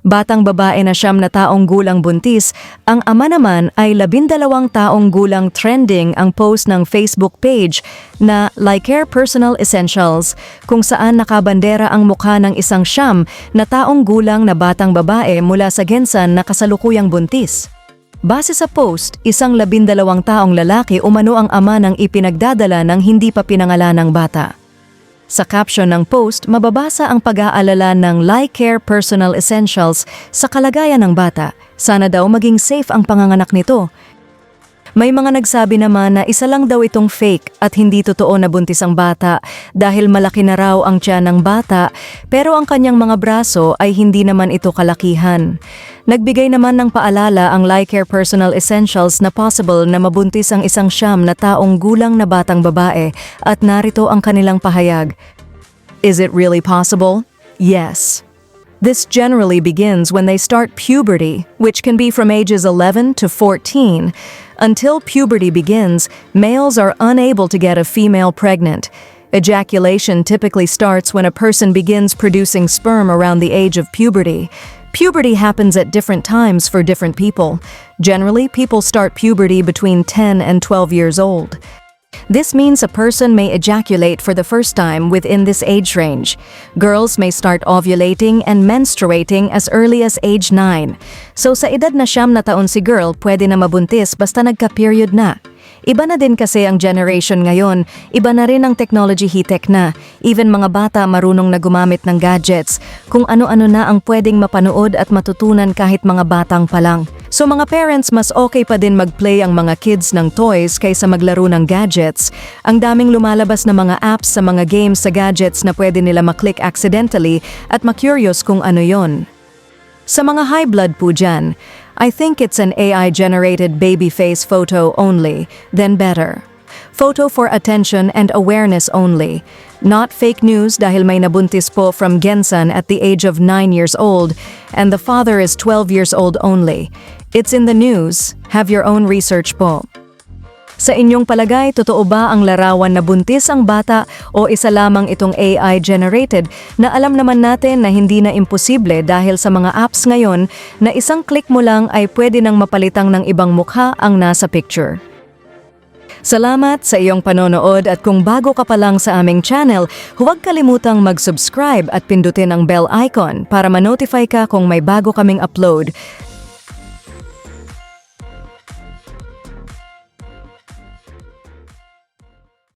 Batang babae na 9 taong gulang buntis, ang ama naman ay 12 taong gulang. Trending ang post ng Facebook page na Lycare Personal Essentials kung saan nakabandera ang mukha ng isang 9 na taong gulang na batang babae mula sa Gensan na kasalukuyang buntis. Base sa post, isang 12 taong lalaki umano ang ama ng ipinagdadala ng hindi pa pinangalanang bata. Sa caption ng post, mababasa ang pag-aalala ng Lycare Personal Essentials sa kalagayan ng bata. Sana daw maging safe ang panganganak nito. May mga nagsabi naman na isa lang daw itong fake at hindi totoo na buntis ang bata dahil malaki na raw ang tiyan ng bata pero ang kanyang mga braso ay hindi naman ito kalakihan. Nagbigay naman ng paalala ang Lycare Personal Essentials na possible na mabuntis ang isang 9 na taong gulang na batang babae at narito ang kanilang pahayag. Is it really possible? Yes. This generally begins when they start puberty, which can be from ages 11 to 14. Until puberty begins, males are unable to get a female pregnant. Ejaculation typically starts when a person begins producing sperm around the age of puberty. Puberty happens at different times for different people. Generally, people start puberty between 10 and 12 years old. This means a person may ejaculate for the first time within this age range. Girls may start ovulating and menstruating as early as age 9. So sa edad na 9 na taon si girl, pwede na mabuntis basta nagka-period na. Iba na din kasi ang generation ngayon, iba na rin ang technology hitek na. Even mga bata marunong na gumamit ng gadgets, kung ano-ano na ang pwedeng mapanood at matutunan kahit mga batang pa lang. So mga parents, mas okay pa din mag-play ang mga kids ng toys kaysa maglaro ng gadgets. Ang daming lumalabas na mga apps sa mga games sa gadgets na pwede nila maklik accidentally at makurious kung ano yon. Sa mga high blood po dyan, I think it's an AI-generated baby face photo only, then better. Photo for attention and awareness only. Not fake news dahil may nabuntis po from Gensan at the age of 9 years old and the father is 12 years old only. It's in the news. Have your own research po. Sa inyong palagay, totoo ba ang larawan na buntis ang bata o isa lamang itong AI-generated na alam naman natin na hindi na imposible dahil sa mga apps ngayon na isang click mo lang ay pwede nang mapalitang ng ibang mukha ang nasa picture? Salamat sa iyong panonood at kung bago ka pa lang sa aming channel, huwag kalimutang mag-subscribe at pindutin ang bell icon para ma-notify ka kung may bago kaming upload.